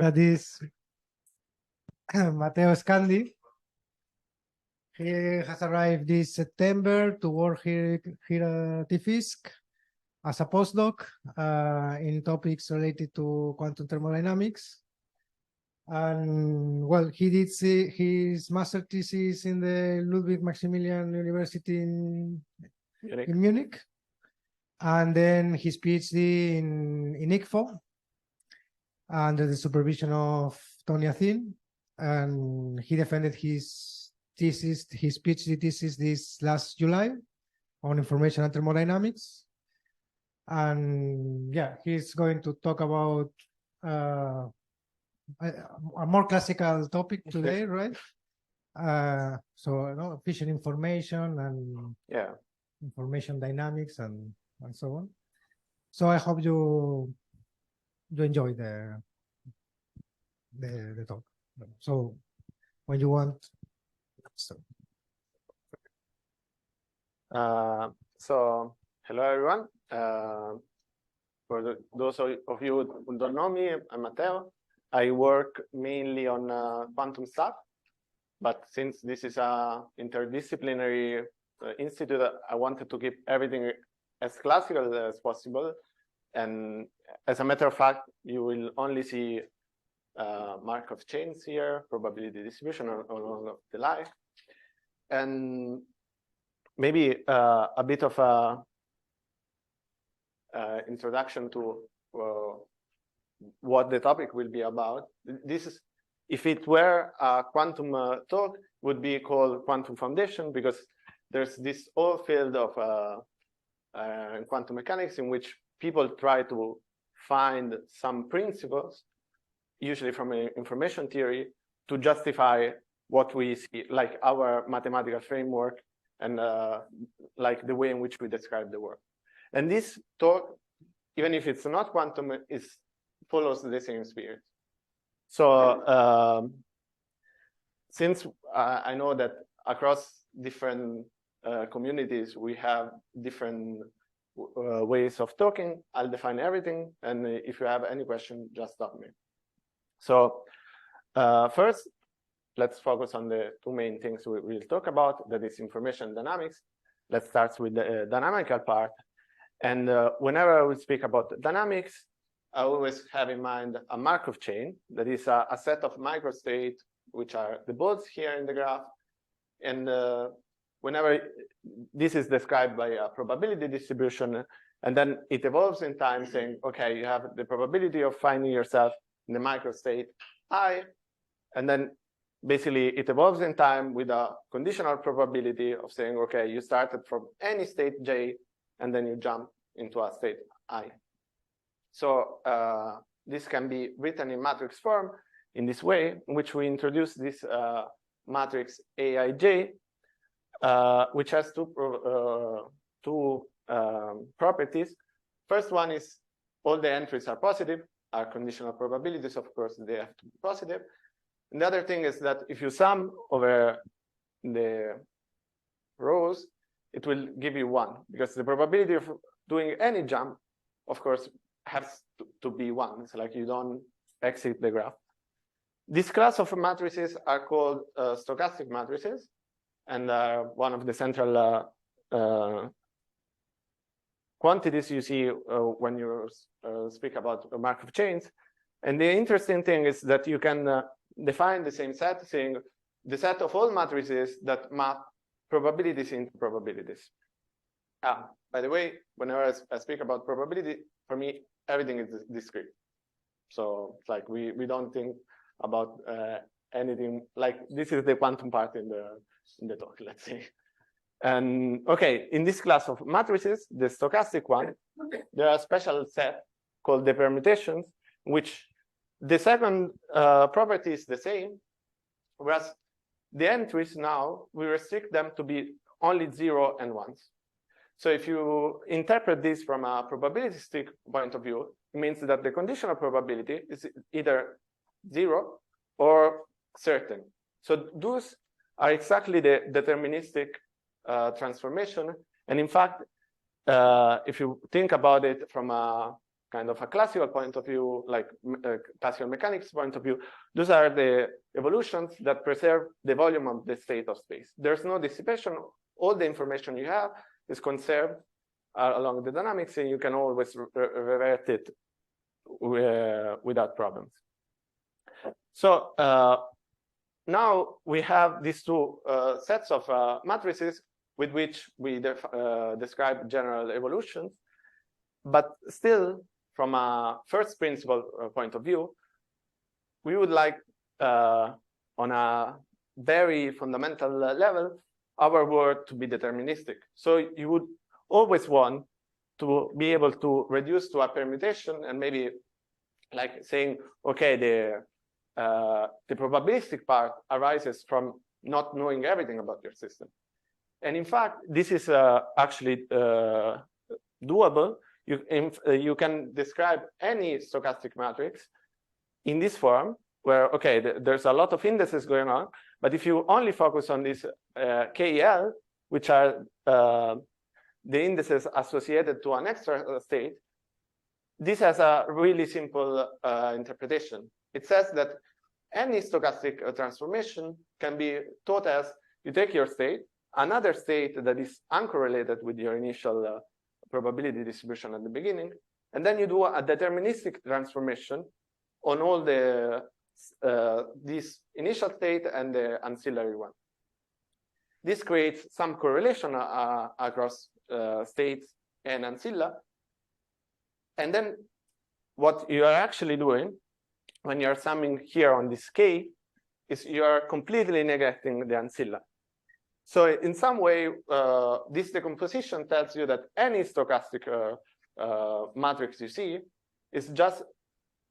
that is Matteo Scandi. He has arrived this September to work here at IFISC as a postdoc in topics related to quantum thermodynamics. And well, he did his master thesis in the Ludwig Maximilian University in Munich. And then his PhD in ICFO under the supervision of Tony Athin. And he defended his PhD thesis this last July on information and thermodynamics. And yeah, he's going to talk about a more classical topic today, right? So efficient information and information dynamics and so on. So I hope you enjoy the talk. So when you want. So hello everyone. For those of you who don't know me, I'm Matteo. I work mainly on quantum stuff, but since this is a interdisciplinary institute, I wanted to keep everything as classical as possible. And as a matter of fact, you will only see Markov chains here, probability distribution along the line, and maybe a bit of a introduction to what the topic will be about. This is, if it were a quantum talk, would be called quantum foundation, because there's this whole field of quantum mechanics in which people try to find some principles, usually from information theory, to justify what we see, like our mathematical framework and like the way in which we describe the world. And this talk, even if it's not quantum, follows the same spirit. So since I know that across different communities, we have different ways of talking, I'll define everything. And if you have any question, just stop me. So first, let's focus on the two main things we will talk about, that is information dynamics. Let's start with the dynamical part. And whenever we speak about dynamics, I always have in mind a Markov chain, that is a set of microstates, which are the bolts here in the graph. And whenever this is described by a probability distribution, and then it evolves in time saying, okay, you have the probability of finding yourself in the microstate I, and then basically it evolves in time with a conditional probability of saying, okay, you started from any state J, and then you jump into a state I. So this can be written in matrix form in this way, in which we introduce this matrix Aij, which has two properties. First one is all the entries are positive, are conditional probabilities, of course, they have to be positive. And the other thing is that if you sum over the rows, it will give you 1, because the probability of doing any jump, of course, has to be 1. It's like you don't exit the graph. This class of matrices are called stochastic matrices, and one of the central quantities you see when you speak about Markov chains. And the interesting thing is that you can define the same set, saying the set of all matrices that map probabilities into probabilities. By the way, whenever I speak about probability, for me, everything is discrete. So it's like we don't think about anything, like this is the quantum part in the talk, let's say. And okay, in this class of matrices, the stochastic one, there are a special set called the permutations, which the second property is the same, whereas the entries now, we restrict them to be only 0 and 1s. So if you interpret this from a probabilistic point of view, it means that the conditional probability is either 0 or certain. So those are exactly the deterministic transformation. And in fact, if you think about it from a kind of a classical point of view, like classical mechanics point of view, those are the evolutions that preserve the volume of the state of space. There's no dissipation. All the information you have is conserved along the dynamics, and you can always revert it without problems. So now we have these two sets of matrices with which we describe general evolutions, but still, from a first principle point of view, we would like, on a very fundamental level, our world to be deterministic. So you would always want to be able to reduce to a permutation and maybe like saying, okay, the probabilistic part arises from not knowing everything about your system. And in fact, this is actually doable. You can describe any stochastic matrix in this form where, okay, there's a lot of indices going on, but if you only focus on this KEL, which are the indices associated to an extra state, this has a really simple interpretation. It says that any stochastic transformation can be thought as you take your state, another state that is uncorrelated with your initial probability distribution at the beginning, and then you do a deterministic transformation on all the this initial state and the ancillary one. This creates some correlation across states and ancilla. And then what you are actually doing when you're summing here on this K is you are completely neglecting the ancilla. So in some way, this decomposition tells you that any stochastic matrix you see is just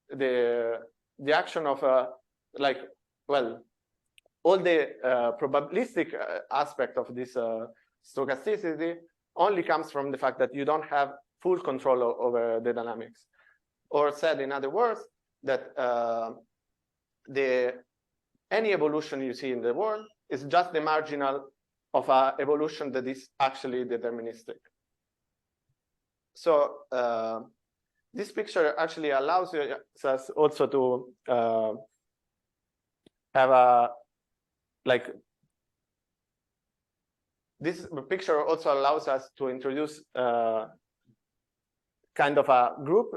the action of all the probabilistic aspect of this stochasticity only comes from the fact that you don't have full control over the dynamics. Or said in other words, that any evolution you see in the world is just the marginal of an evolution that is actually deterministic. So this picture actually allows us also to have a, this picture also allows us to introduce kind of a group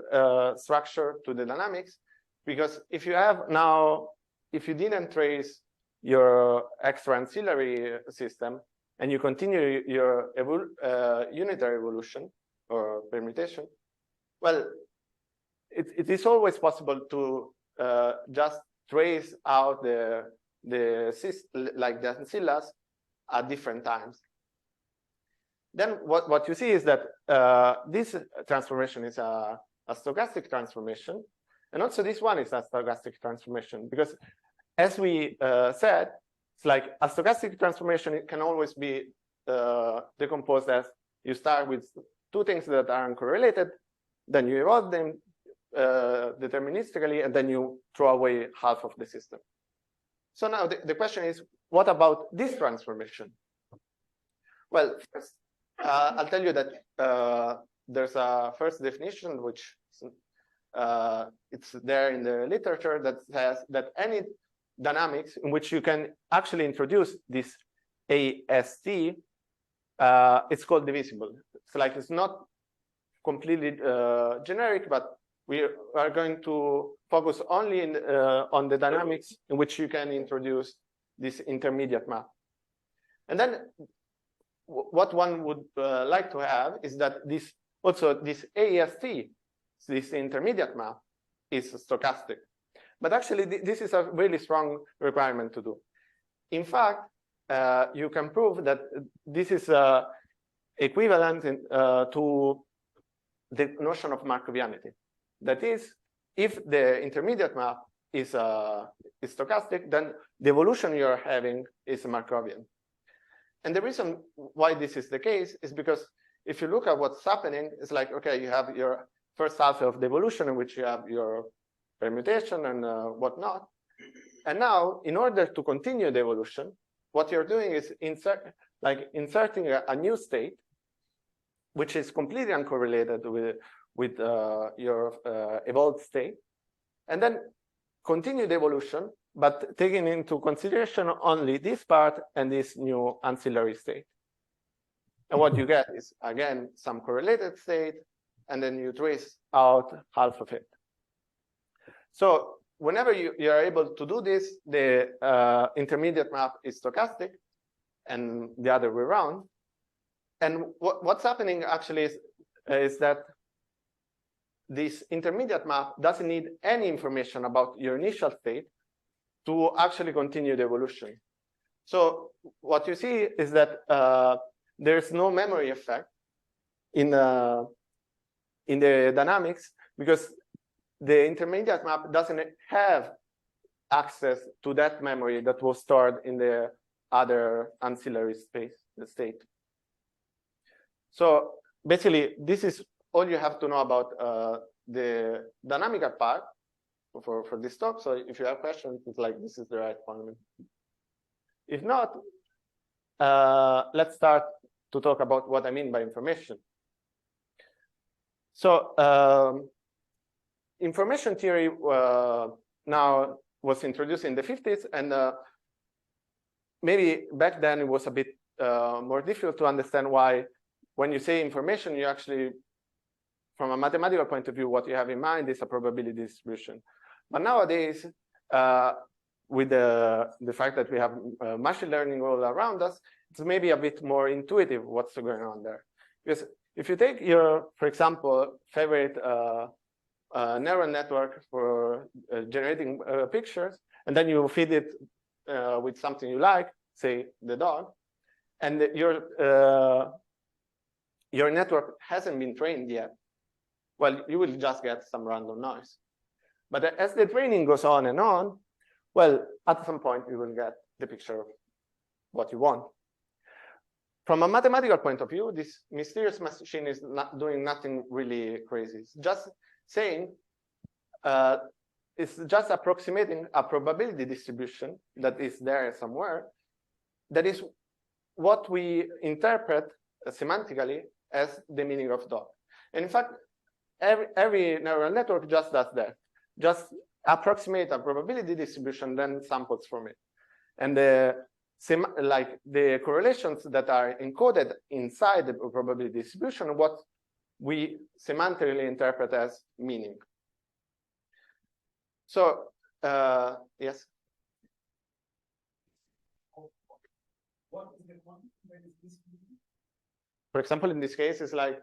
structure to the dynamics, because if you have now, if you didn't trace your extra ancillary system and you continue your unitary evolution or permutation, well, it is always possible to just trace out the ancillas at different times. Then what you see is that this transformation is a stochastic transformation, and also this one is a stochastic transformation, because as we said, it's like a stochastic transformation, it can always be decomposed as you start with two things that are uncorrelated, then you evolve them deterministically, and then you throw away half of the system. So now the question is, what about this transformation? Well, first, I'll tell you that there's a first definition, which it's there in the literature, that says that any dynamics in which you can actually introduce this AST, it's called divisible. It's not completely generic, but we are going to focus only on the dynamics in which you can introduce this intermediate map. And then what one would like to have is that this AST, this intermediate map, is stochastic. But actually, this is a really strong requirement to do. In fact, you can prove that this is equivalent to the notion of Markovianity. That is, if the intermediate map is stochastic, then the evolution you're having is Markovian. And the reason why this is the case is because if you look at what's happening, it's like, okay, you have your first half of the evolution in which you have your permutation and whatnot. And now, in order to continue the evolution, what you're doing is inserting a new state, which is completely uncorrelated with your evolved state, and then continue the evolution, but taking into consideration only this part and this new ancillary state. And what you get is, again, some correlated state, and then you trace out half of it. So whenever you are able to do this, the intermediate map is stochastic, and the other way around. And what's happening actually is that this intermediate map doesn't need any information about your initial state to actually continue the evolution. So what you see is that there's no memory effect in the dynamics, because the intermediate map doesn't have access to that memory that was stored in the other ancillary state. So basically, this is all you have to know about the dynamical part for this talk. So if you have questions, it's like this is the right point. If not, let's start to talk about what I mean by information. So information theory now was introduced in the 50s, and maybe back then it was a bit more difficult to understand why, when you say information, you actually, from a mathematical point of view, what you have in mind is a probability distribution. But nowadays, with the fact that we have machine learning all around us, it's maybe a bit more intuitive what's going on there. Because if you take your, for example, favorite neural network for generating pictures, and then you feed it with something you like, say the dog, and your network hasn't been trained yet, well, you will just get some random noise. But as the training goes on and on, well, at some point you will get the picture of what you want. From a mathematical point of view, this mysterious machine is not doing nothing really crazy. It's just saying, it's just approximating a probability distribution that is there somewhere. That is what we interpret semantically as the meaning of dog. And in fact, every neural network just does that. Just approximate a probability distribution, then samples from it. And the correlations that are encoded inside the probability distribution, what we semantically interpret as meaning. So, yes? What is the quantity that is distributed? For example, in this case, it's like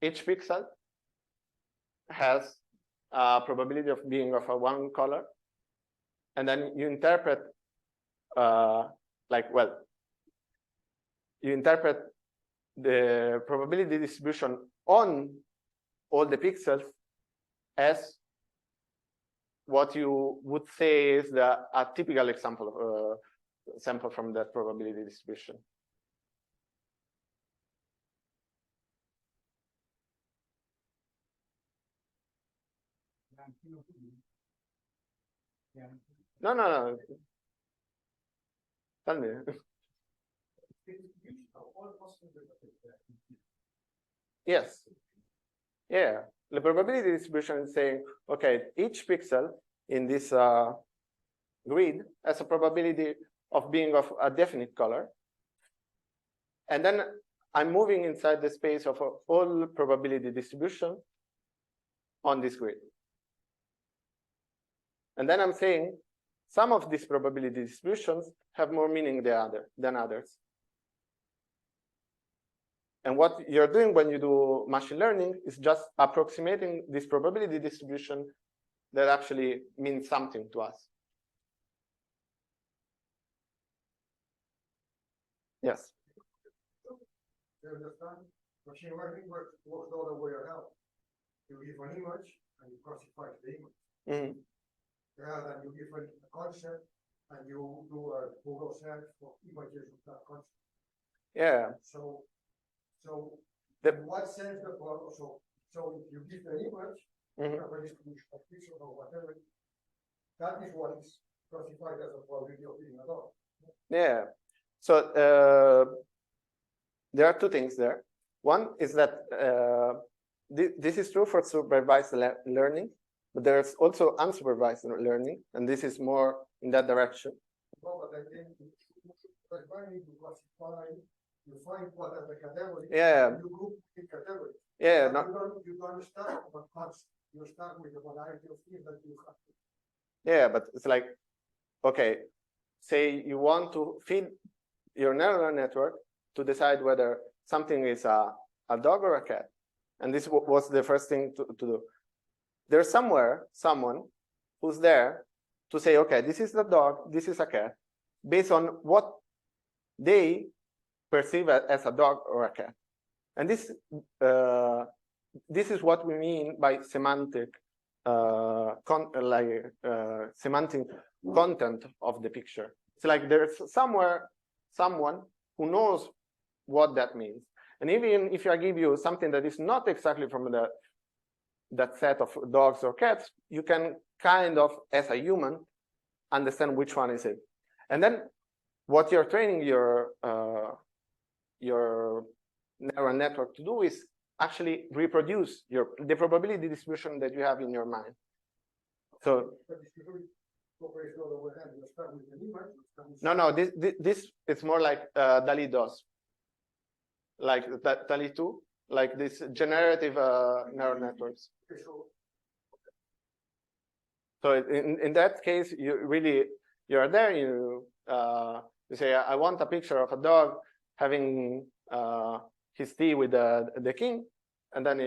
each pixel has a probability of being of a one color, and then you interpret you interpret the probability distribution on all the pixels as what you would say is a typical example of sample from that probability distribution. No. Tell me. Yes. Yeah. The probability distribution is saying, okay, each pixel in this grid has a probability of being of a definite color. And then I'm moving inside the space of all probability distribution on this grid. And then I'm saying some of these probability distributions have more meaning than others. And what you're doing when you do machine learning is just approximating this probability distribution that actually means something to us. Yes? You understand? Machine learning works the other way around. You give an image and you classify the image. Mm-hmm. Rather than you give a concept and you do a Google search for images of that concept. Yeah. So in what sense so if you give the image, a distribution of pixels or whatever, that is what is classified as a probability of being a dog. Yeah. So there are two things there. One is that this is true for supervised learning, but there's also unsupervised learning, and this is more in that direction. No, but I think you find what are the categories. Yeah. You group the categories. Yeah. You don't start with much. You start with a variety of things that you have. Yeah, but it's like, okay, say you want to feed your neural network to decide whether something is a dog or a cat. And this was the first thing to do. There's somewhere someone who's there to say, okay, this is a dog, this is a cat, based on what they perceive as a dog or a cat. And this is what we mean by semantic semantic content of the picture. It's like there's somewhere someone who knows what that means. And even if I give you something that is not exactly from that set of dogs or cats, you can kind of, as a human, understand which one is it. And then what you're training your neural network to do is actually reproduce the probability distribution that you have in your mind. So no, this it's more like DALL-E does, like DALL-E 2, like this generative neural networks. So in that case, you're there. You say, I want a picture of a dog having his tea with the king, and then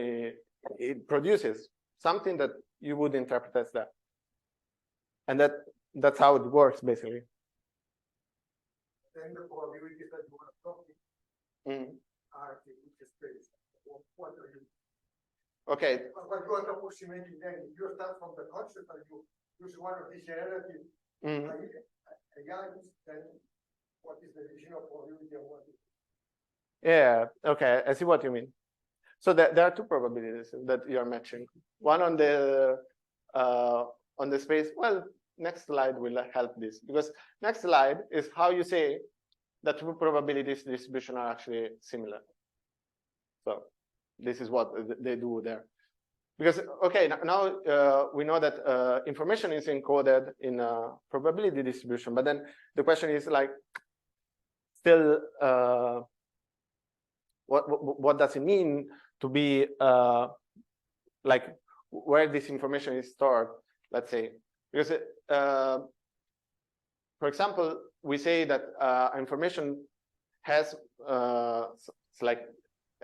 it produces something that you would interpret as that. And that's how it works, basically. Then the probabilities that you want to talk are in which space. What are you? Okay. But you are approximating then. If you start from the concept and you use one of these generative again, then what is the division of probability and what is? Yeah, okay, I see what you mean. So there are two probabilities that you're matching. One on the space. Well, next slide will help this, because next slide is how you say that two probabilities distribution are actually similar. So this is what they do there. Because, okay, now we know that information is encoded in a probability distribution, but then the question is like, still, what does it mean to be like where this information is stored, let's say? Because, for example, we say that information has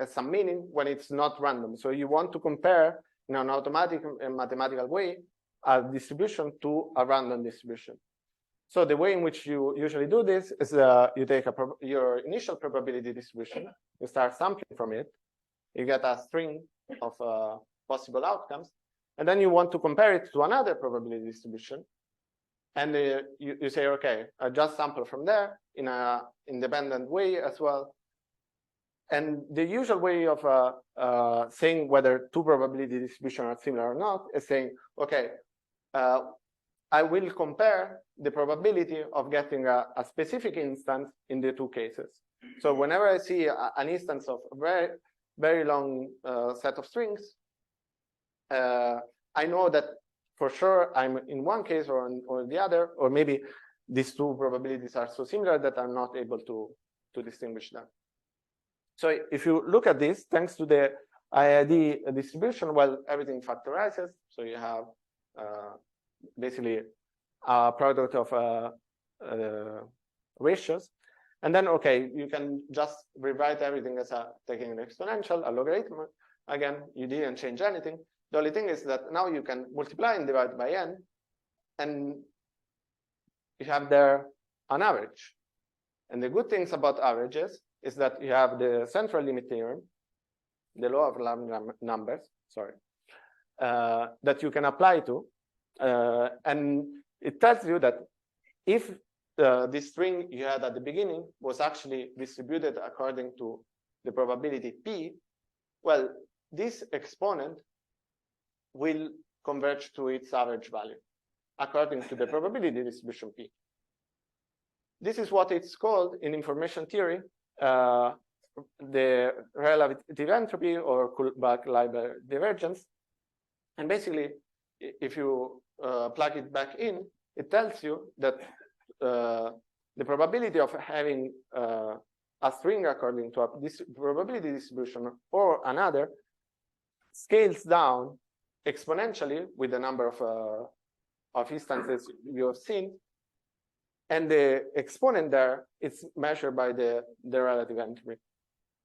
some meaning when it's not random. So you want to compare in an automatic and mathematical way a distribution to a random distribution. So the way in which you usually do this is you take your initial probability distribution, you start sampling from it, you get a string of possible outcomes, and then you want to compare it to another probability distribution. And you say, okay, I just sample from there in an independent way as well. And the usual way of saying whether two probability distributions are similar or not is saying, okay, I will compare the probability of getting a specific instance in the two cases. So whenever I see an instance of a very, very long set of strings, I know that for sure I'm in one case or the other, or maybe these two probabilities are so similar that I'm not able to distinguish them. So if you look at this, thanks to the IID distribution, well, everything factorizes. So you have basically a product of ratios. And then, okay, you can just rewrite everything as taking an exponential, a logarithm. Again, you didn't change anything. The only thing is that now you can multiply and divide by n, and you have there an average. And the good things about averages is that you have the central limit theorem, the law of lambda numbers, sorry, that you can apply to. And it tells you that if this string you had at the beginning was actually distributed according to the probability p, well, this exponent will converge to its average value according to the probability distribution p. This is what it's called in information theory the relative entropy or Kullback-Leibler divergence. And basically, if you plug it back in, it tells you that the probability of having a string according to a probability distribution or another scales down exponentially with the number of instances you have seen. And the exponent there is measured by the relative entropy.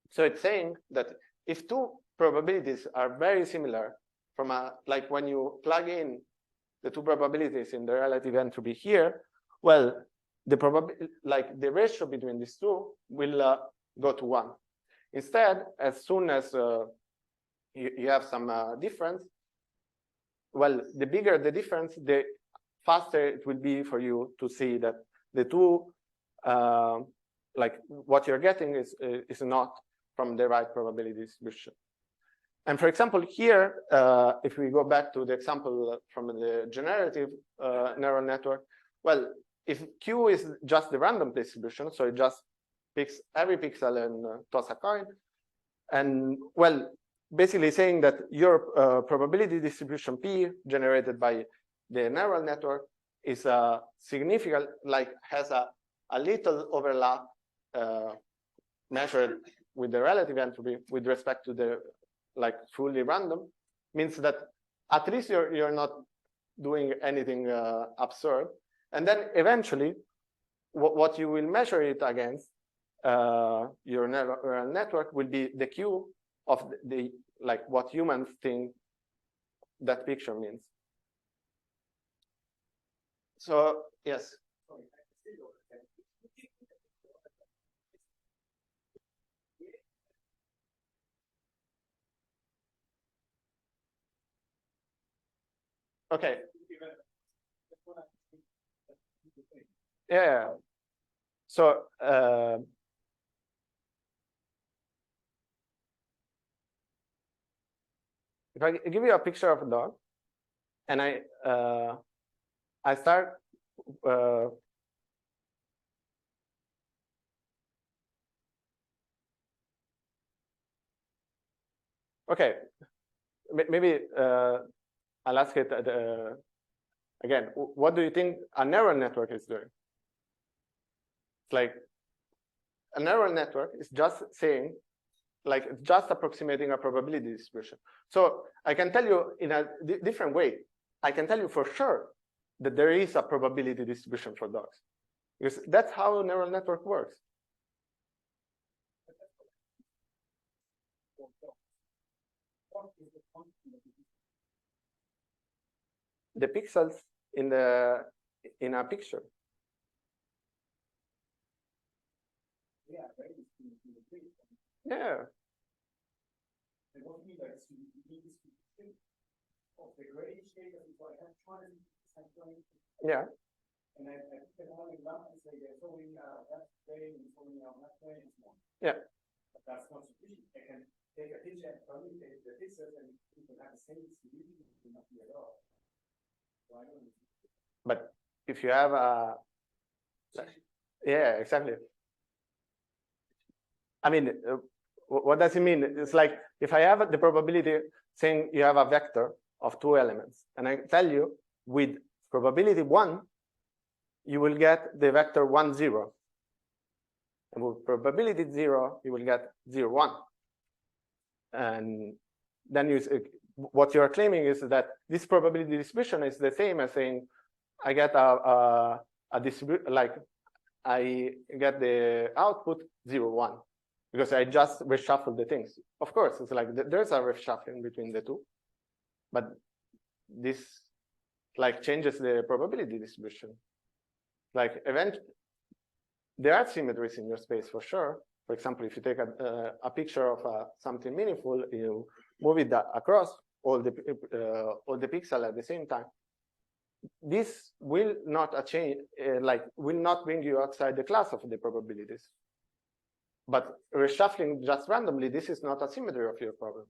So it's saying that if two probabilities are very similar, from like when you plug in the two probabilities in the relative entropy here, well, the ratio between these two will go to 1. Instead, as soon as you have some difference, well, the bigger the difference, the faster it will be for you to see that the two, like what you're getting is not from the right probability distribution. And for example, here, if we go back to the example from the generative neural network, well, if Q is just the random distribution, so it just picks every pixel and toss a coin, and well, basically saying that your probability distribution P generated by the neural network is significant, like has a little overlap measured with the relative entropy with respect to the like fully random, means that at least you're not doing anything absurd. And then eventually, what you will measure it against, your neural network, will be the Q of the like what humans think that picture means. So yes. Okay. Yeah. So if I give you a picture of a dog, and I start okay, maybe I'll ask it again. What do you think a neural network is doing? It's like a neural network is just saying, like, it's just approximating a probability distribution. So I can tell you in a different way. I can tell you for sure that there is a probability distribution for dogs, because that's how a neural network works. The pixels in a picture. Yeah. Yeah. Yeah. But that's not sufficient. I can take a picture and permutate the pixels, and you can have the same distribution at all. But if you have a, yeah, exactly. I mean, what does it mean? It's like if I have the probability saying you have a vector of 2 elements, and I tell you with probability 1, you will get the vector 1, 0. And with probability 0, you will get 0, 1. And then what you are claiming is that this probability distribution is the same as saying I get a distribution, like I get the output 0, 1, because I just reshuffle the things. Of course, it's like there's a reshuffling between the two, but this like changes the probability distribution. Like eventually, there are symmetries in your space for sure. For example, if you take a picture of something meaningful, you move it across all the pixels at the same time. This will not will not bring you outside the class of the probabilities. But reshuffling just randomly, this is not a symmetry of your problem.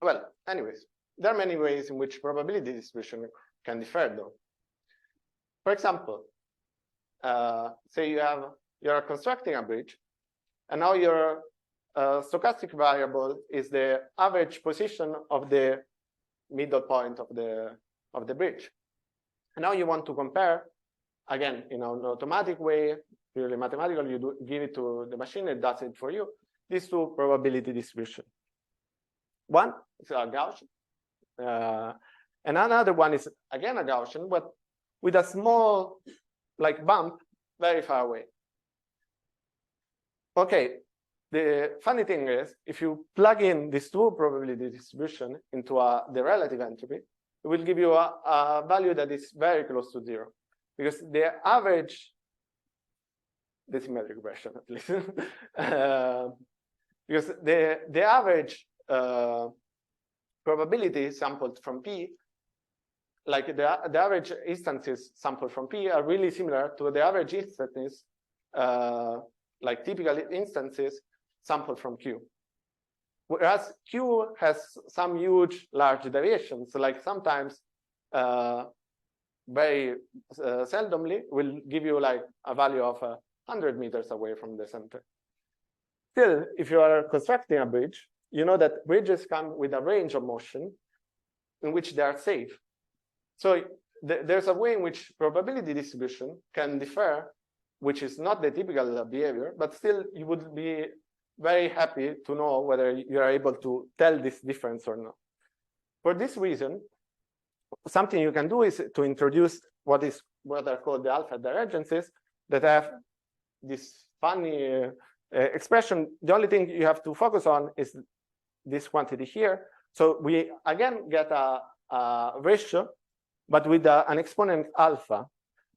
Well, anyways, there are many ways in which probability distribution can differ, though. For example, say you're constructing a bridge, and now your stochastic variable is the average position of the middle point of the bridge. And now you want to compare, again, in an automatic way, purely mathematical, you give it to the machine, it does it for you, these two probability distribution. One is a Gaussian, and another one is, again, a Gaussian, but with a small, like, bump very far away. Okay, the funny thing is, if you plug in these two probability distribution into the relative entropy, it will give you a value that is very close to 0, because the average, the symmetric regression at least, because the average probability sampled from P, like the average instances sampled from P are really similar to the average instances, like typical instances sampled from Q. Whereas Q has some huge, large deviations. So like sometimes, very seldomly, will give you like a value of 100 meters away from the center. Still, if you are constructing a bridge, you know that bridges come with a range of motion in which they are safe. So there's a way in which probability distribution can differ, which is not the typical behavior, but still you would be very happy to know whether you are able to tell this difference or not. For this reason, something you can do is to introduce what are called the alpha divergences that have this funny expression. The only thing you have to focus on is this quantity here. So we again get a ratio, but with an exponent alpha.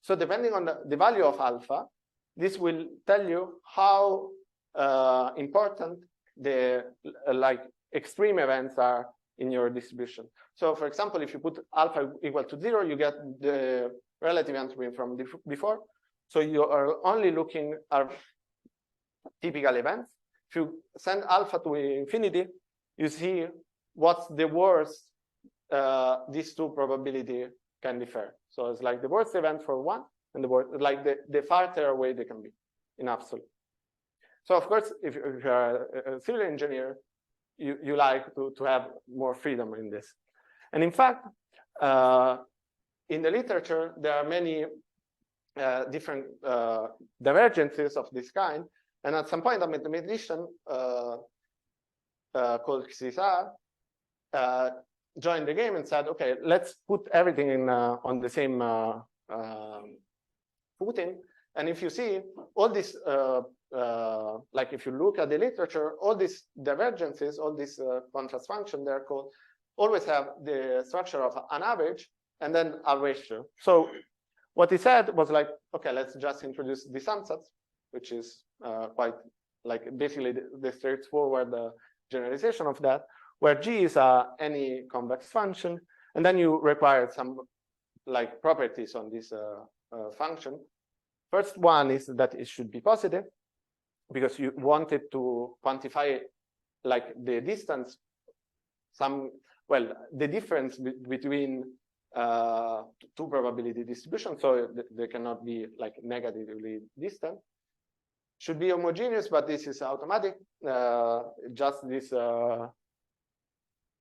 So depending on the value of alpha, this will tell you how important the like extreme events are in your distribution. So for example, if you put alpha equal to 0, you get the relative entropy from before. So you are only looking at typical events. If you send alpha to infinity, you see what's the worst these two probability can differ. So it's like the worst event for one and the worst, like the farther away they can be in absolute. So of course, if you're a civil engineer, you like to have more freedom in this. And in fact, in the literature, there are many different divergences of this kind. And at some point, a mathematician called César joined the game and said, okay, let's put everything in on the same footing. And if you see all this, like if you look at the literature, all these divergences, all these contrast functions, they're called, always have the structure of an average and then a ratio. So what he said was like, okay, let's just introduce this ansatz, which is quite like basically the straightforward generalization of that, where G is any convex function, and then you require some like properties on this function. First one is that it should be positive, because you wanted to quantify like the distance, the difference between two probability distributions, so they cannot be like negatively distant. Should be homogeneous, but this is automatic. Just this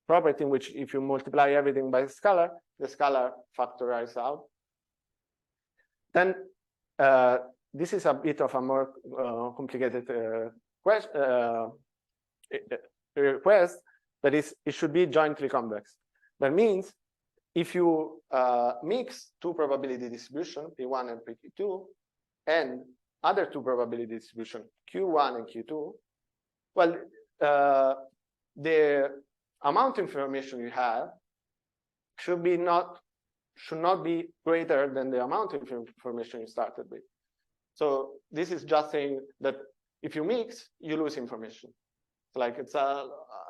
property in which if you multiply everything by scalar, the scalar factorizes out. Then this is a bit of a more complicated request, that is, it should be jointly convex. That means if you mix two probability distribution, P1 and P2, and other two probability distribution, Q1 and Q2, well, the amount of information you have should not be greater than the amount of information you started with. So this is just saying that if you mix, you lose information. Like it's a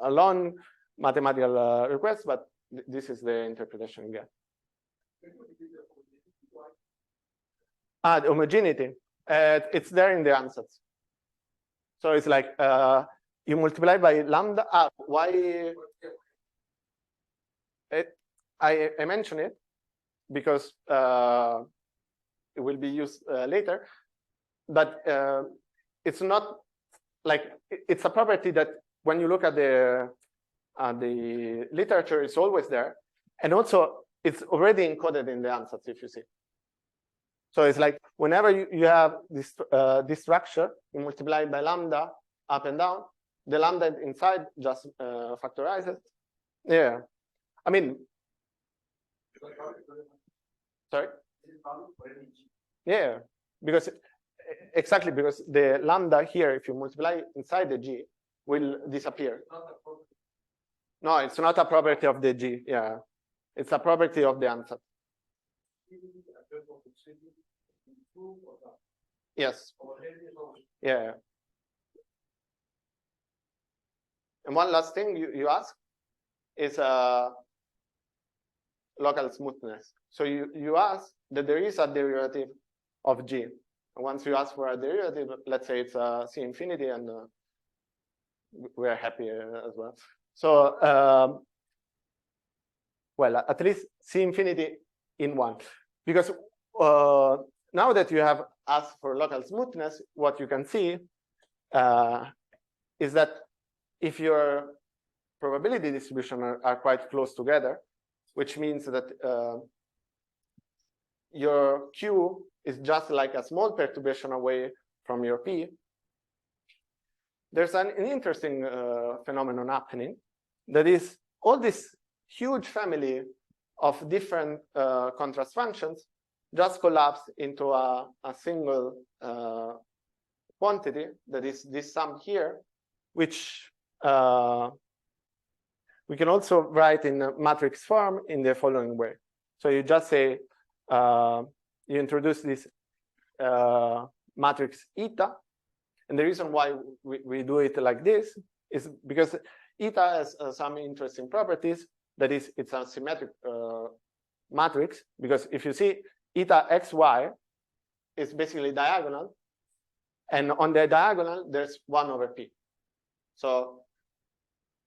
long mathematical request, but this is the interpretation you get. The homogeneity. It's there in the ansatz. So it's like you multiply by lambda. Why? I mention it because it will be used later, but it's not like it's a property that when you look at the literature, it's always there, and also it's already encoded in the ansatz, if you see. So it's like whenever you have this structure, you multiply it by lambda up and down, the lambda inside just factorizes. Yeah, I mean, sorry. Yeah, because exactly because the lambda here, if you multiply inside the G, will disappear. No, it's not a property of the G. Yeah, it's a property of the ansatz. Yes. Yeah. And one last thing you ask is local smoothness. So you ask that there is a derivative of G. And once you ask for a derivative, let's say it's C infinity, and we're happy as well. So, well, at least C infinity in one. Because now that you have asked for local smoothness, what you can see is that if your probability distribution are quite close together, which means that your Q is just like a small perturbation away from your P, there's an interesting phenomenon happening. That is, all this huge family of different contrast functions just collapse into a single quantity, that is this sum here, which we can also write in a matrix form in the following way. So you just say, you introduce this matrix eta. And the reason why we do it like this is because eta has some interesting properties. That is, it's a symmetric matrix, because if you see eta xy is basically diagonal. And on the diagonal, there's 1 over p. So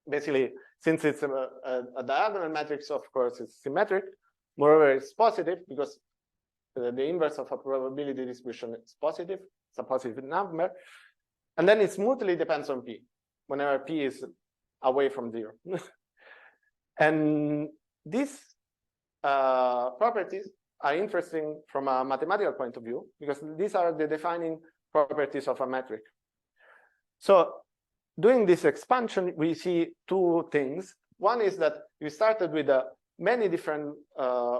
basically, since it's a diagonal matrix, of course, it's symmetric. Moreover, it's positive because the inverse of a probability distribution is positive. It's a positive number. And then it smoothly depends on p, whenever p is away from 0. And these properties are interesting from a mathematical point of view, because these are the defining properties of a metric. So doing this expansion, we see two things. One is that we started with many different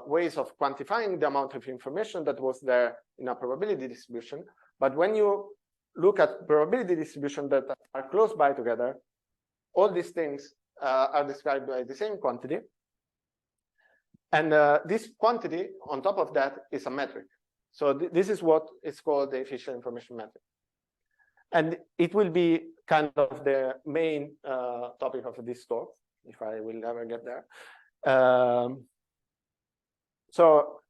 ways of quantifying the amount of information that was there in a probability distribution. But when you look at probability distribution that are close by together, all these things are described by the same quantity. And this quantity, on top of that, is a metric. So this is what is called the efficient information metric. And it will be kind of the main topic of this talk, if I will ever get there. So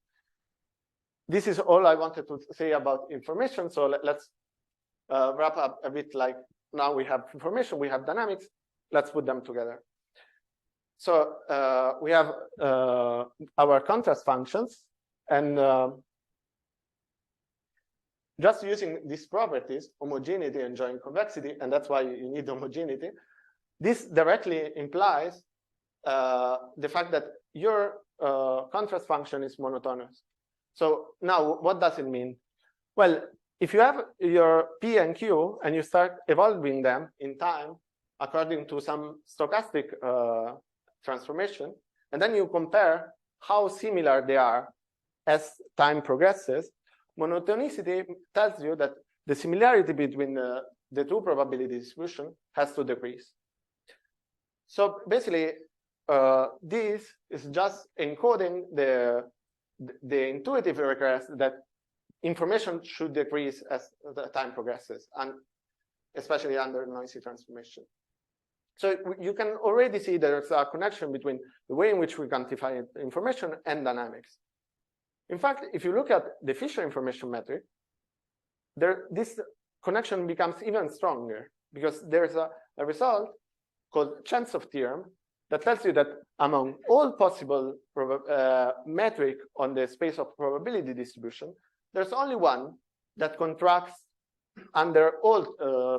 this is all I wanted to say about information. So let's wrap up a bit. Like, now we have information, we have dynamics. Let's put them together. So we have our contrast functions, and just using these properties, homogeneity and joint convexity, and that's why you need homogeneity. This directly implies the fact that your contrast function is monotonous. So now, what does it mean? Well, if you have your P and Q and you start evolving them in time according to some stochastic transformation, and then you compare how similar they are as time progresses, monotonicity tells you that the similarity between the two probability distribution has to decrease. So basically, this is just encoding the intuitive request that information should decrease as the time progresses, and especially under noisy transformation. So you can already see there's a connection between the way in which we quantify information and dynamics. In fact, if you look at the Fisher information metric, this connection becomes even stronger, because there's a result called Chentsov theorem that tells you that among all possible metric on the space of probability distribution, there's only one that contracts under all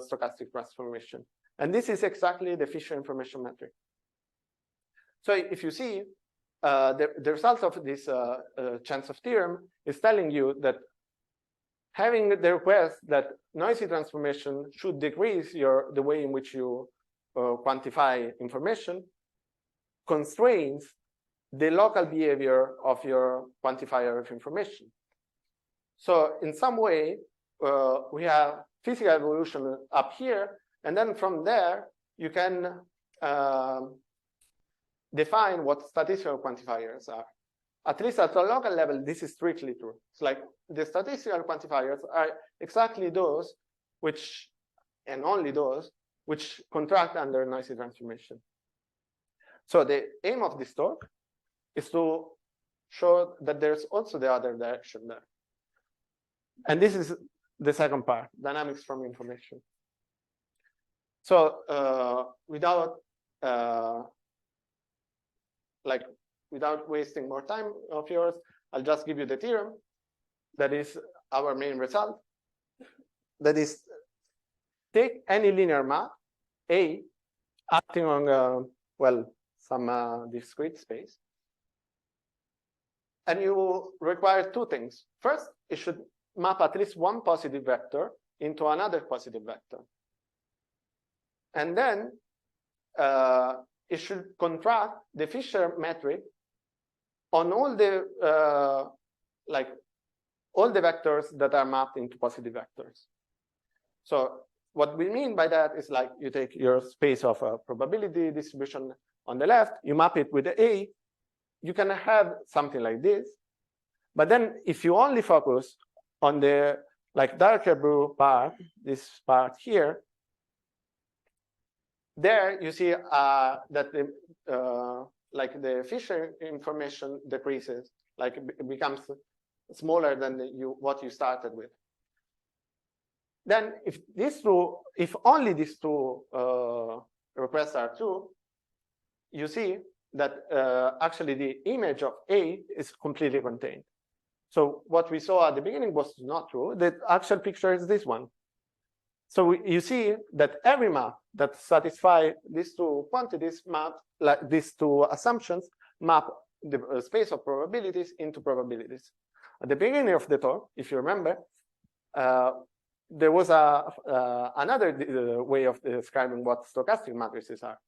stochastic transformation. And this is exactly the Fisher information metric. So if you see, the result of this Chan's theorem is telling you that having the request that noisy transformation should decrease the way in which you quantify information constrains the local behavior of your quantifier of information. So in some way, we have physical evolution up here, and then from there, you can define what statistical quantifiers are. At least at the local level, this is strictly true. It's like the statistical quantifiers are exactly those which, and only those, which contract under noisy transformation. So the aim of this talk is to show that there's also the other direction there. And this is the second part, dynamics from information. So without wasting more time of yours, I'll just give you the theorem that is our main result. That is, take any linear map, A, acting on, some discrete space. And you require two things. First, it should map at least one positive vector into another positive vector. And then it should contract the Fisher metric on all the all the vectors that are mapped into positive vectors. So what we mean by that is like you take your space of probability distribution on the left, you map it with the A, you can have something like this. But then if you only focus on the darker blue part, this part here, there you see that the Fisher information decreases, it becomes smaller than what you started with. Then if only these two requests are true, you see that actually the image of A is completely contained. So what we saw at the beginning was not true. The actual picture is this one. So you see that every map that satisfies these two quantities these two assumptions map the space of probabilities into probabilities. At the beginning of the talk, if you remember, there was another way of describing what stochastic matrices are.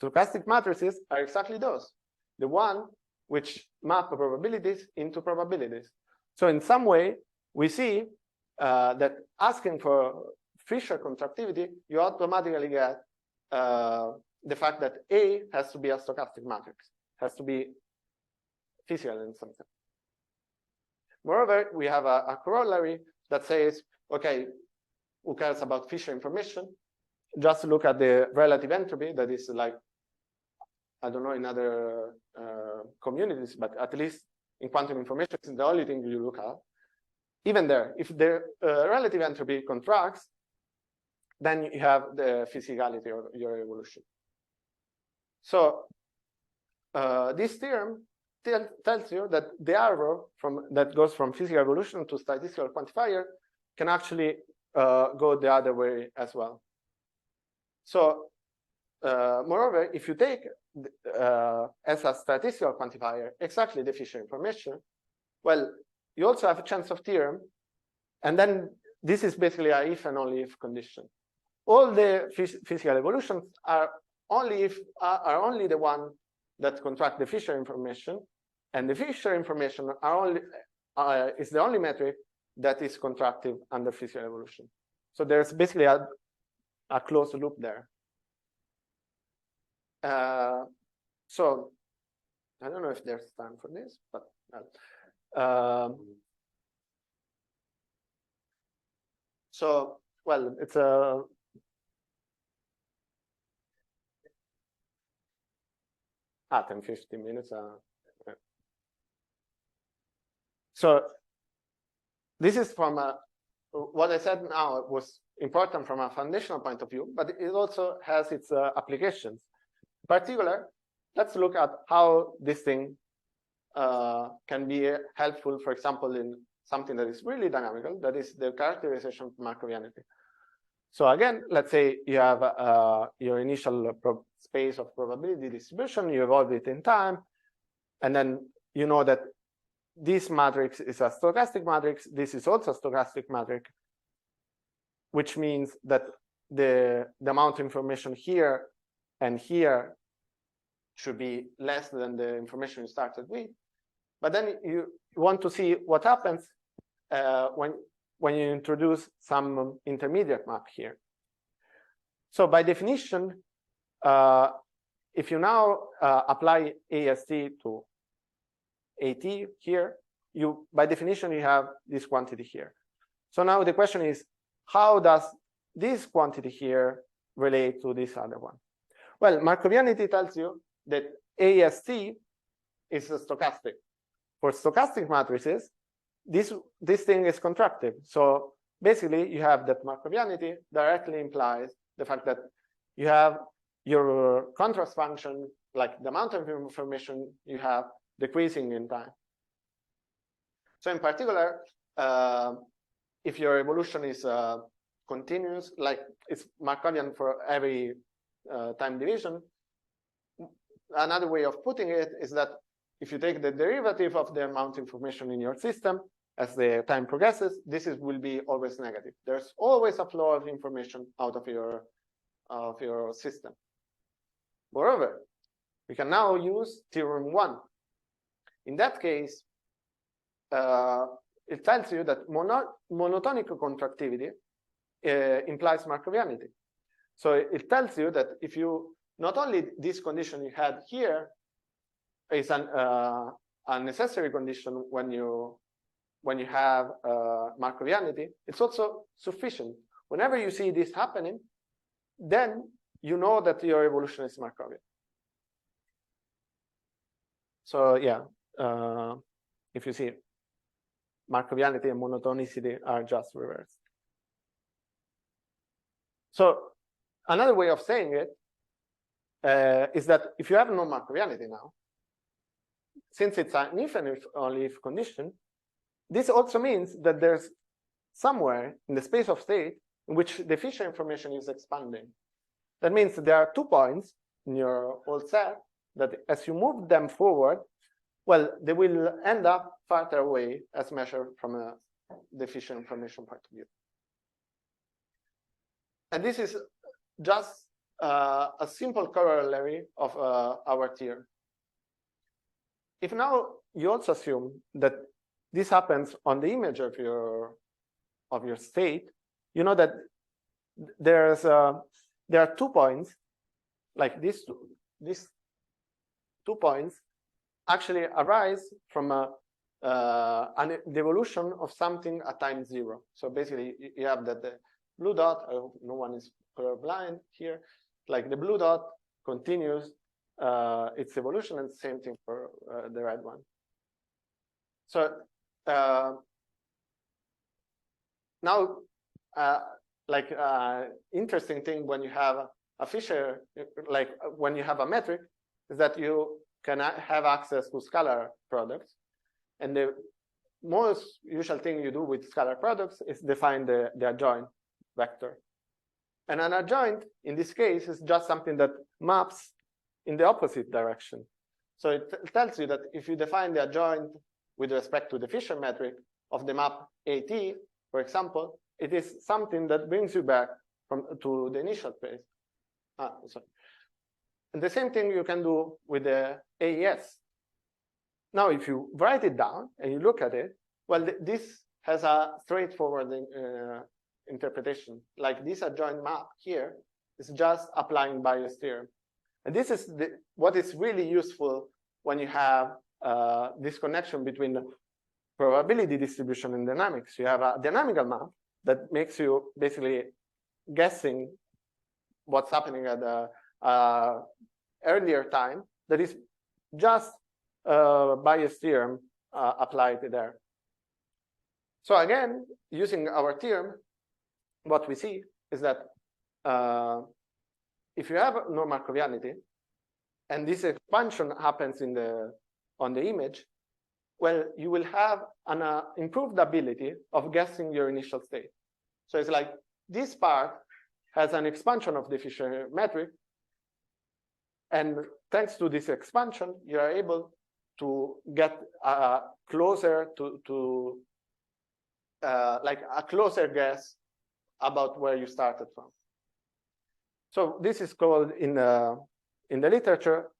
Stochastic matrices are exactly those, the one which map probabilities into probabilities. So in some way, we see that asking for Fisher contractivity, you automatically get the fact that A has to be a stochastic matrix, has to be physical in some sense. Moreover, we have a corollary that says, okay, who cares about Fisher information? Just look at the relative entropy that is I don't know in other communities, but at least in quantum information, it's the only thing you look at. Even there, if the relative entropy contracts, then you have the physicality of your evolution. So this theorem tells you that the arrow that goes from physical evolution to statistical quantifier can actually go the other way as well. So moreover, if you take as a statistical quantifier exactly the Fisher information, well, you also have a chance of theorem, and then this is basically a if and only if condition. All the physical evolutions are only the one that contract the Fisher information, and the Fisher information is the only metric that is contractive under physical evolution. So there's basically a closed loop there. So I don't know if there's time for this, but so well, it's a 10-15 minutes. So this is from what I said now was important from a foundational point of view, but it also has its applications. In particular, let's look at how this thing can be helpful, for example, in something that is really dynamical, that is the characterization of Markovianity. So again, let's say you have your initial space of probability distribution, you evolve it in time, and then you know that this matrix is a stochastic matrix, this is also a stochastic matrix, which means that the amount of information here and here should be less than the information you started with. But then you want to see what happens when you introduce some intermediate map here. So by definition, if you now apply AST to AT here, by definition, you have this quantity here. So now the question is, how does this quantity here relate to this other one? Well, Markovianity tells you that AST is a stochastic. For stochastic matrices, this thing is contractive. So basically, you have that Markovianity directly implies the fact that you have your contrast function, like the amount of information you have, decreasing in time. So in particular, if your evolution is continuous, like it's Markovian for every time division, another way of putting it is that if you take the derivative of the amount of information in your system as the time progresses, will be always negative. There's always a flow of information out of your system. Moreover, we can now use theorem 1. In that case, it tells you that monotonic contractivity implies Markovianity. So it tells you that if you, not only this condition you had here is a necessary condition when you have Markovianity, it's also sufficient. Whenever you see this happening, then you know that your evolution is Markovian. So yeah, if you see, Markovianity and monotonicity are just reversed. So another way of saying it is that if you have no Markovianity now, since it's an if and only if condition, this also means that there's somewhere in the space of state in which the Fisher information is expanding. That means there are 2 points in your whole set that as you move them forward, well, they will end up farther away as measured from the Fisher information point of view. And this is just a simple corollary of our theorem. If now you also assume that this happens on the image of your state, you know that there are 2 points, like these 2 points actually arise from the evolution of something at time 0. So basically, you have that the blue dot, I hope no one is colorblind here, like the blue dot continues its evolution, and the same thing for the red one. So now, like interesting thing when you have a Fisher, like when you have a metric, is that you can have access to scalar products. And the most usual thing you do with scalar products is define the adjoint vector. And an adjoint, in this case, is just something that maps in the opposite direction. So it tells you that if you define the adjoint with respect to the Fisher metric of the map AT, for example, it is something that brings you back to the initial place. Sorry. And the same thing you can do with the AES. Now, if you write it down and you look at it, well, this has a straightforward interpretation. Like this adjoint map here is just applying Bayes' theorem. And this is what is really useful when you have this connection between the probability distribution and dynamics. You have a dynamical map that makes you basically guessing what's happening at a earlier time that is just Bayes' theorem applied there. So again, using our theorem, what we see is that if you have no Markovianity, and this expansion happens on the image, well, you will have an improved ability of guessing your initial state. So it's like this part has an expansion of the Fisher metric, and thanks to this expansion, you are able to get closer to like a closer guess about where you started from. So this is called in the literature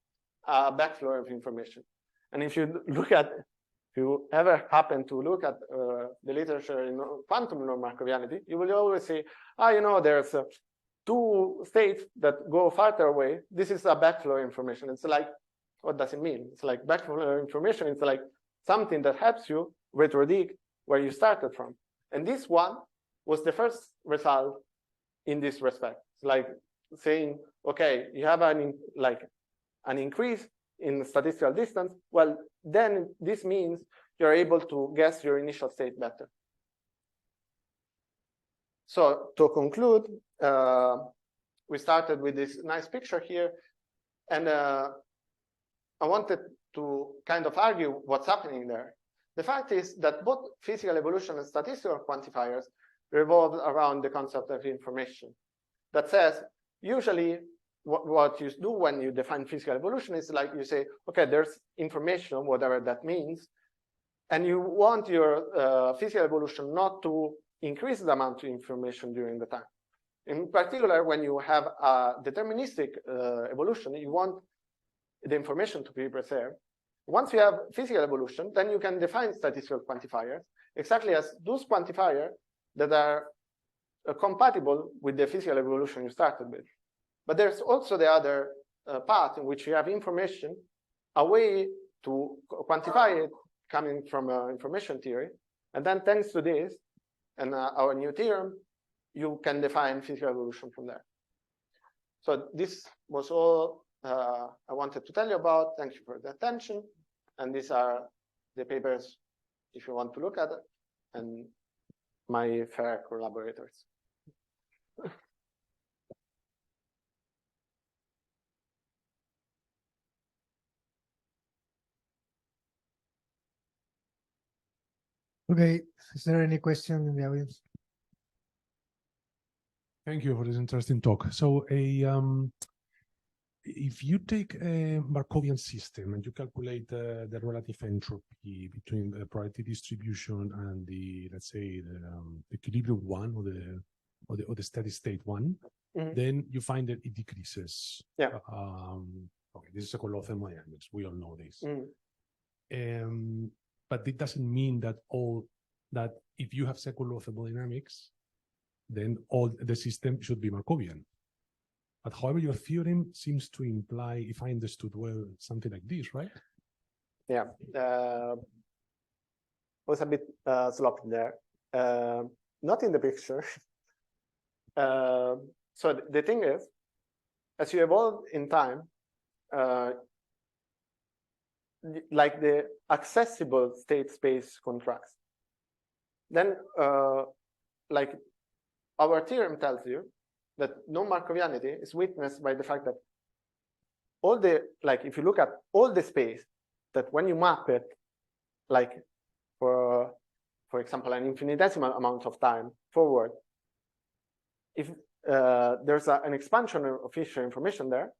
backflow of information. And if you look at, if you ever happen to look at the literature in quantum non-Markovianity, you will always say, you know, there's two states that go farther away. This is a backflow information. It's like, what does it mean? It's like backflow information. It's like something that helps you retrodict where you started from. And this one was the first result in this respect. It's like saying, okay, you have an increase in statistical distance. Well, then this means you're able to guess your initial state better. So to conclude, we started with this nice picture here, and I wanted to kind of argue what's happening there. The fact is that both physical evolution and statistical quantifiers revolve around the concept of information. That says, usually what you do when you define physical evolution is like you say, okay, there's information, whatever that means, and you want your physical evolution not to increase the amount of information during the time. In particular, when you have a deterministic evolution, you want the information to be preserved. Once you have physical evolution, then you can define statistical quantifiers, exactly as those quantifiers that are compatible with the physical evolution you started with. But there's also the other path in which you have information, a way to quantify it coming from information theory. And then thanks to this and our new theorem, you can define physical evolution from there. So this was all I wanted to tell you about. Thank you for the attention. And these are the papers, if you want to look at it, and my fair collaborators. Okay, is there any question in the audience? Thank you for this interesting talk. So if you take a Markovian system and you calculate the relative entropy between the probability distribution and the, let's say, the equilibrium one or the steady state one, then you find that it decreases. Yeah. Okay, this is a called thermodynamics. We all know this. But it doesn't mean that if you have second law of thermodynamics, then all the system should be Markovian. But however, your theorem seems to imply, if I understood well, something like this, right? Yeah, was a bit sloppy there. Not in the picture. So the thing is, as you evolve in time, like the accessible state space contracts. Then, like our theorem tells you that non-Markovianity is witnessed by the fact that all the, like if you look at all the space, that when you map it, like for example, an infinitesimal amount of time forward, if there's an expansion of Fisher information there,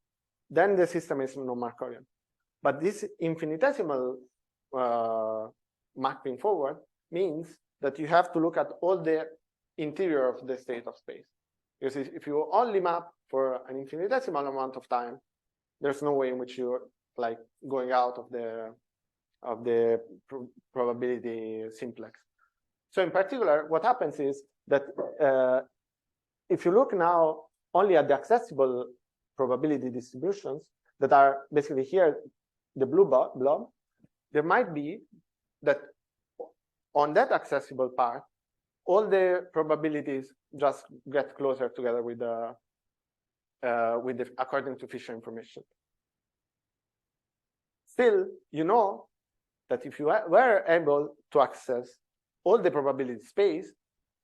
then the system is non-Markovian. But this infinitesimal mapping forward means that you have to look at all the interior of the state of space. Because if you only map for an infinitesimal amount of time, there's no way in which you're like going out of the probability simplex. So in particular, what happens is that if you look now only at the accessible probability distributions that are basically here, the blue blob, there might be that on that accessible part, all the probabilities just get closer together with the according to Fisher information. Still, you know that if you were able to access all the probability space,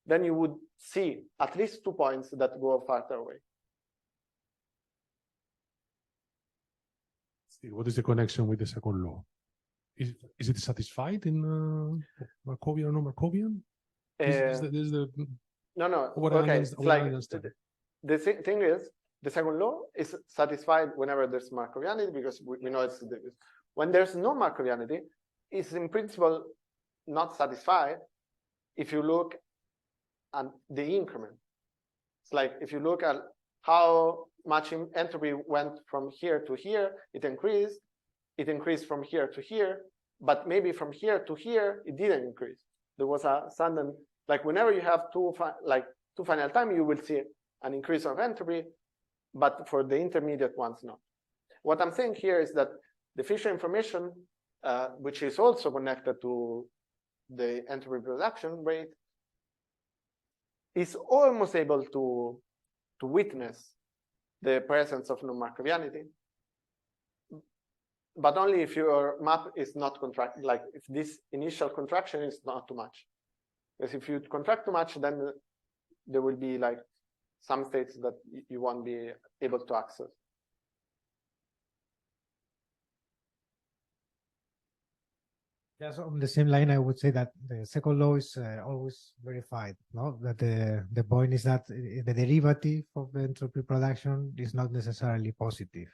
then you would see at least 2 points that go farther away. What is the connection with the second law? Is it satisfied in Markovian or no Markovian? No. What Okay, it's it's like the thing is, the second law is satisfied whenever there's Markovianity, because we know it's when there's no Markovianity, it's in principle not satisfied if you look at the increment. It's like if you look at how much entropy went from here to here, it increased from here to here, but maybe from here to here, it didn't increase. There was a sudden, like whenever you have two finite time, you will see an increase of entropy, but for the intermediate ones, no. What I'm saying here is that the Fisher information, which is also connected to the entropy production rate, is almost able to witness the presence of non-Markovianity, but only if your map is not contracted, like if this initial contraction is not too much. Because if you contract too much, then there will be like some states that you won't be able to access. Yes, on the same line, I would say that the second law is always verified. No, that the point is that the derivative of the entropy production is not necessarily positive,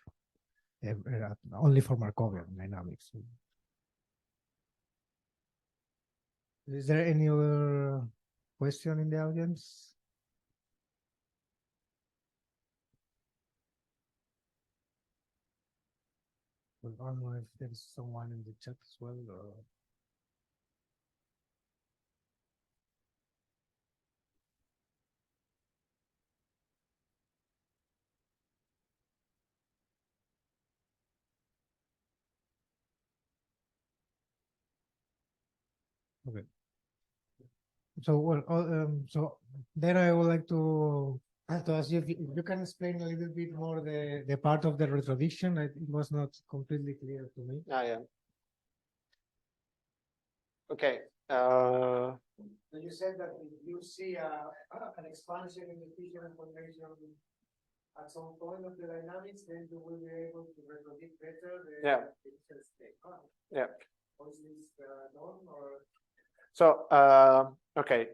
only for Markovian dynamics. Is there any other question in the audience? Well, I don't know if there's someone in the chat as well. Or... Okay. So well, so then I would like to ask you if you can explain a little bit more the part of the retrodiction. It was not completely clear to me. Yeah. Okay. So you said that if you see an expansion in the Fisher information at some point of the dynamics, then you will be able to repredict better the initial state. Yeah. Was this known or? So okay.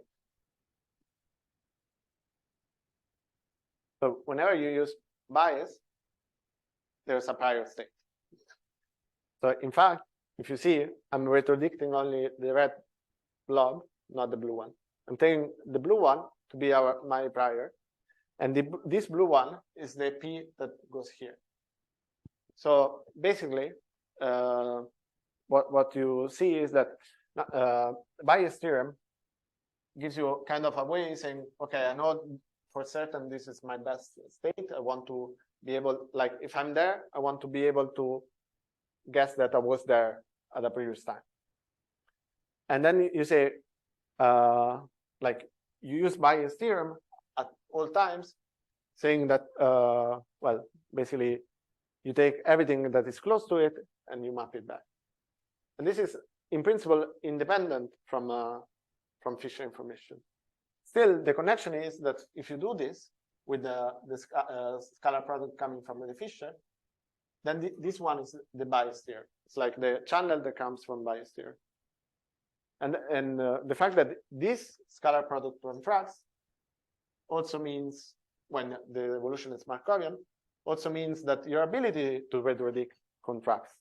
So whenever you use bias, there's a prior state. So in fact, if you see, I'm retrodicting only the red blob, not the blue one. I'm taking the blue one to be my prior, and this blue one is the P that goes here. So basically, what you see is that bias theorem gives you kind of a way saying, okay, I know for certain this is my best state. I want to be able, like if I'm there, I want to be able to guess that I was there at the previous time. And then you say, like you use bias theorem at all times, saying that, well, basically you take everything that is close to it and you map it back. And this is in principle independent from Fisher information. Still, the connection is that if you do this with the scalar product coming from the Fisher, then this one is the bias theorem. It's like the channel that comes from bias theorem. And the fact that this scalar product contracts also means, when the evolution is Markovian, also means that your ability to retrodict contracts.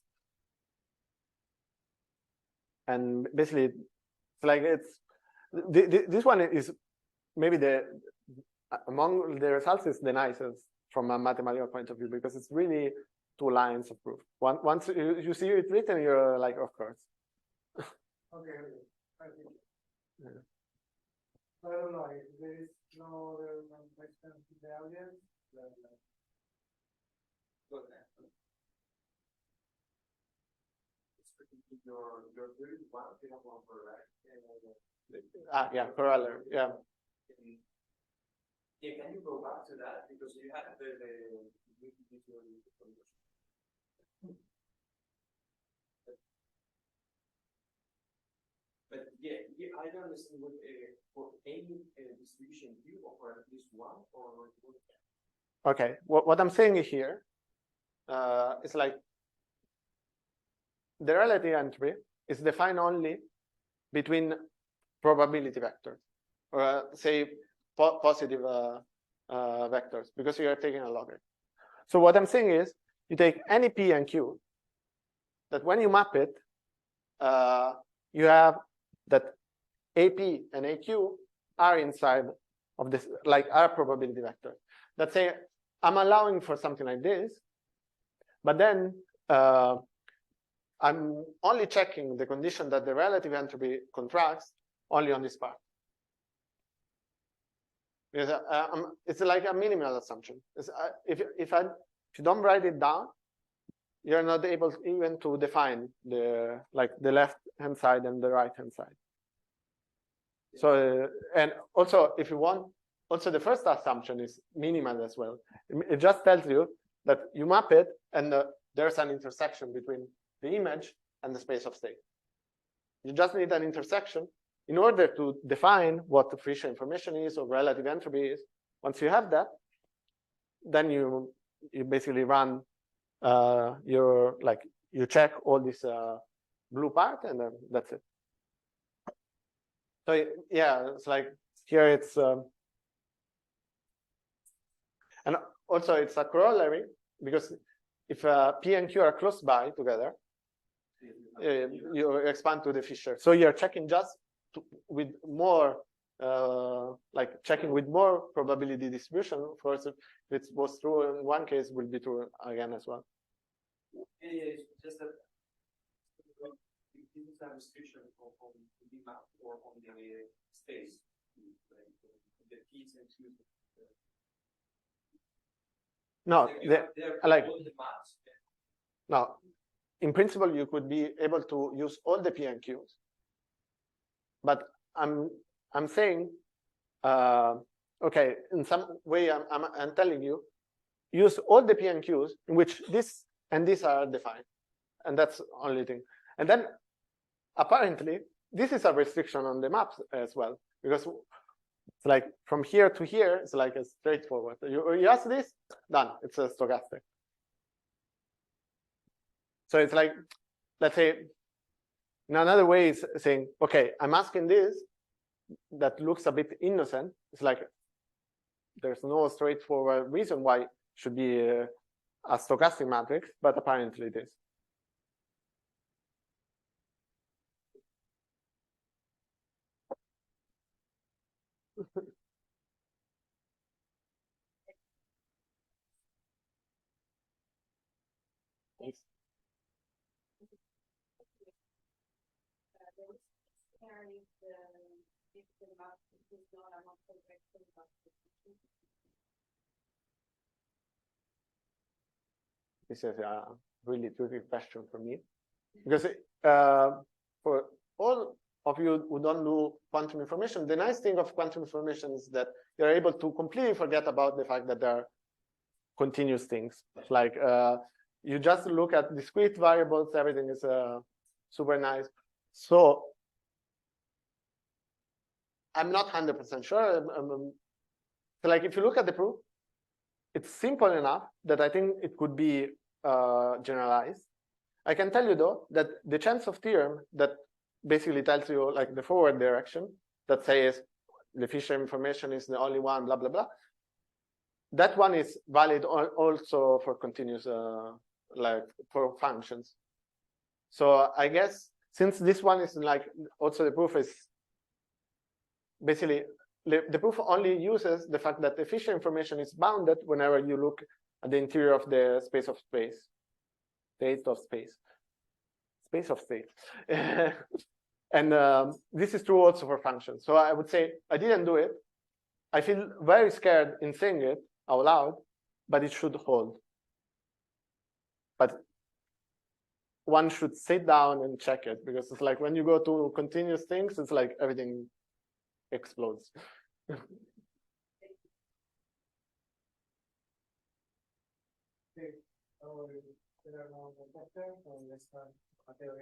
And basically, it's like this one is maybe among the results is the nicest from a mathematical point of view, because it's really 2 lines of proof. Once you see it written, you're like, of course. Okay. Yeah. I don't know if there is no other question in the audience. Go ahead. Your theory, you have one for right? Yeah, corollary. Yeah. Yeah, can you go back to that, because you had But yeah, I don't understand what for any distribution view, or for at least one, or okay. What I'm saying here is like the relative entropy is defined only between probability vectors, or say positive vectors, because you are taking a logarithm. So what I'm saying is, you take any P and Q, that when you map it, you have that AP and AQ are inside of this, like are probability vectors. Let's say I'm allowing for something like this, but then I'm only checking the condition that the relative entropy contracts only on this part. Because it's like a minimal assumption. If you don't write it down, you're not able even to define the left hand side and the right hand side. So and also, if you want, also the first assumption is minimal as well. It just tells you that you map it and there's an intersection between the image and the space of state. You just need an intersection in order to define what the Fisher information is or relative entropy is. Once you have that, then you basically run you check all this blue part, and then that's it. So yeah, it's like here it's and also it's a corollary, because if P and Q are close by together, you expand to the Fisher. So you're checking just with more, checking with more probability distribution. Of course, if it was true in one case, will be true again as well. Yeah, just that this is a restriction on the map or on the space, the P's and Q's. No, like all the maps. no. In principle, you could be able to use all the P and Qs, but I'm saying, okay, in some way, I'm telling you, use all the P and Qs in which this and these are defined, and that's the only thing. And then apparently, this is a restriction on the maps as well, because it's like from here to here, it's like a straightforward. You ask this, done. It's a stochastic. So it's like, let's say, in another way, is saying, okay, I'm asking this that looks a bit innocent. It's like there's no straightforward reason why it should be a stochastic matrix, but apparently it is. This is a really tricky question for me, because for all of you who don't do quantum information, the nice thing of quantum information is that you're able to completely forget about the fact that there are continuous things. Like you just look at discrete variables, everything is super nice. So I'm not 100% sure. So like if you look at the proof, it's simple enough that I think it could be generalized. I can tell you though that the Chen-Soft theorem that basically tells you like the forward direction that says the Fisher information is the only one, blah blah blah. That one is valid also for continuous, like for functions. So I guess since this one is like also the proof is basically the proof only uses the fact that the Fisher information is bounded whenever you look at the interior of the space of space, state of space, space of state. And this is true also for functions. So I would say I didn't do it. I feel very scared in saying it out loud, but it should hold. But one should sit down and check it, because it's like when you go to continuous things, it's like everything explodes. Okay, there are no more questions, so let's start Mateo.